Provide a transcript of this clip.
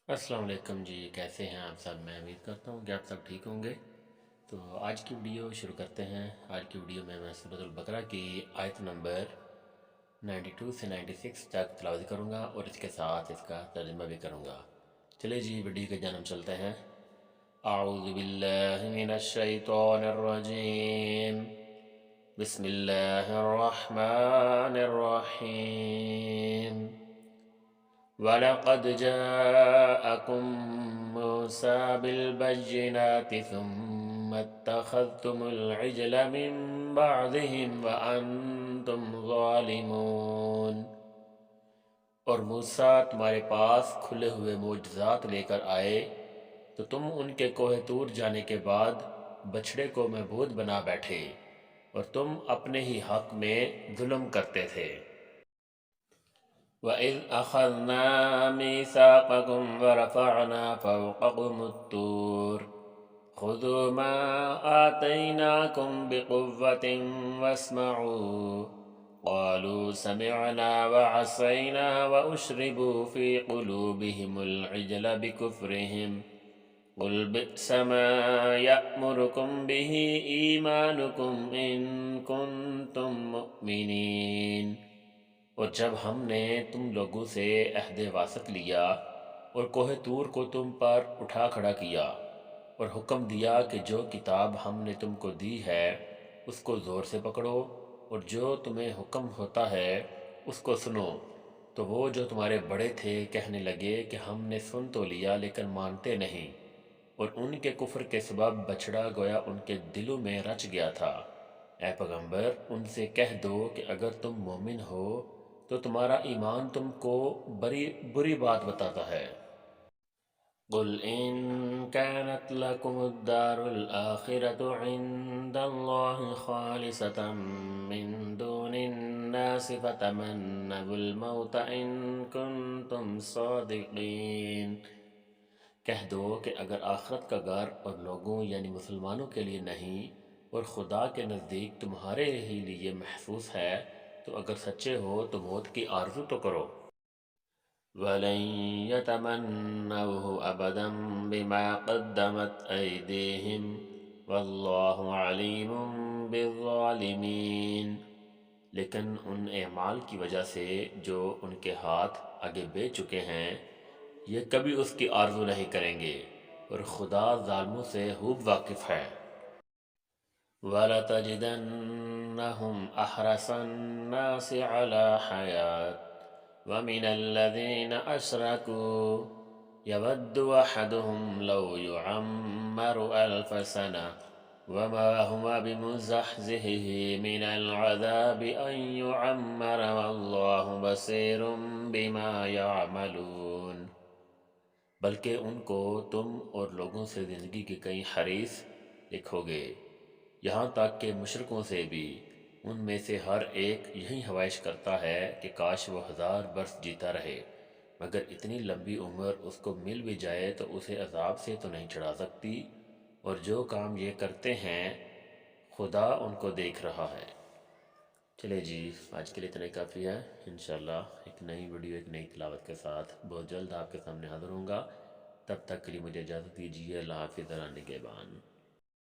السلام علیکم جی، کیسے ہیں آپ سب؟ میں امید کرتا ہوں کہ آپ سب ٹھیک ہوں گے۔ تو آج کی ویڈیو شروع کرتے ہیں۔ آج کی ویڈیو میں سورۃ البقرہ کی آیت نمبر 92 سے 96 تک تلاوت کروں گا اور اس کے ساتھ اس کا ترجمہ بھی کروں گا۔ چلے جی ویڈیو کی جانب چلتے ہیں۔ اعوذ باللہ من الشیطان الرجیم، بسم اللہ الرحمن الرحیم۔ وَلَقَدْ جَاءَكُم مُّوسَىٰ بِالْبَيِّنَاتِ ثُمَّ اتَّخَذْتُمُ الْعِجْلَ مِن بَعْدِهِ وَأَنتُمْ ظَالِمُونَ۔ اور موسیٰ تمہارے پاس کھلے ہوئے معجزات لے کر آئے تو تم ان کے کوہ طور جانے کے بعد بچھڑے کو معبود بنا بیٹھے اور تم اپنے ہی حق میں ظلم کرتے تھے۔ وَإِذْ أَخَذْنَا مِيثَاقَكُمْ وَرَفَعْنَا فَوْقَكُمُ الطُّورَ خُذُوا مَا آتَيْنَاكُمْ بِقُوَّةٍ وَاسْمَعُوا قَالُوا سَمِعْنَا وَعَصَيْنَا وَأُشْرِبُوا فِي قُلُوبِهِمُ الْعِجْلَ بِكُفْرِهِمْ قُلْ بِئْسَ مَا يَأْمُرُكُمْ بِهِ إِيمَانُكُمْ إِن كُنتُم مُّؤْمِنِينَ۔ اور جب ہم نے تم لوگوں سے عہد وثاق لیا اور کوہ طور کو تم پر اٹھا کھڑا کیا اور حکم دیا کہ جو کتاب ہم نے تم کو دی ہے اس کو زور سے پکڑو اور جو تمہیں حکم ہوتا ہے اس کو سنو، تو وہ جو تمہارے بڑے تھے کہنے لگے کہ ہم نے سن تو لیا لیکن مانتے نہیں، اور ان کے کفر کے سبب بچھڑا گویا ان کے دلوں میں رچ گیا تھا۔ اے پیغمبر ان سے کہہ دو کہ اگر تم مومن ہو تو تمہارا ایمان تم کو بری بات بتاتا ہے۔ قُلْ إِن كَانَتْ لَكُمُ الدَّارُ الْآخِرَةُ عِندَ اللَّهِ خَالِصَةً مِّن دُونِ النَّاسِ فَتَمَنَّوُا الْمَوْتَ إِن كُنتُمْ صَادِقِينَ۔ کہہ دو کہ اگر آخرت کا گھر اور لوگوں یعنی مسلمانوں کے لیے نہیں اور خدا کے نزدیک تمہارے ہی لیے محفوظ ہے تو اگر سچے ہو تو موت کی آرزو تو کرو۔ وَلَن يَتَمَنَّوْهُ أَبَدًا بِمَا قَدَّمَتْ أَيْدِيهِمْ وَاللَّهُ عَلِيمٌ بِالظَّالِمِينَ۔ لیکن ان اعمال کی وجہ سے جو ان کے ہاتھ آگے بھیج چکے ہیں یہ کبھی اس کی آرزو نہیں کریں گے، اور خدا ظالموں سے خوب واقف ہے۔ وَلَتَجِدَنَّهُمْ أَحْرَصَ النَّاسِ عَلَىٰ حَيَاةٍ وَمِنَ الَّذِينَ أَشْرَكُوا يَوَدُّ أَحَدُهُمْ لَوْ يُعَمَّرُ أَلْفَ سَنَةٍ وَمَا هُوَ بِمُزَحْزِحِهِ مِنَ الْعَذَابِ أَن يُعَمَّرَ وَاللَّهُ بَصِيرٌ بِمَا يَعْمَلُونَ۔ بلکہ ان کو تم اور لوگوں سے زندگی کے کئی حریص لکھو گے، یہاں تک کہ مشرکوں سے بھی۔ ان میں سے ہر ایک یہی خواہش کرتا ہے کہ کاش وہ 1000 برس جیتا رہے، مگر اتنی لمبی عمر اس کو مل بھی جائے تو اسے عذاب سے تو نہیں چھڑا سکتی، اور جو کام یہ کرتے ہیں خدا ان کو دیکھ رہا ہے۔ چلے جی آج کے لیے اتنا ہی کافی ہے۔ انشاءاللہ ایک نئی ویڈیو ایک نئی تلاوت کے ساتھ بہت جلد آپ کے سامنے حاضر ہوں گا۔ تب تک کے لیے مجھے اجازت دیجیے۔ اللہ حافظ، نگہبان۔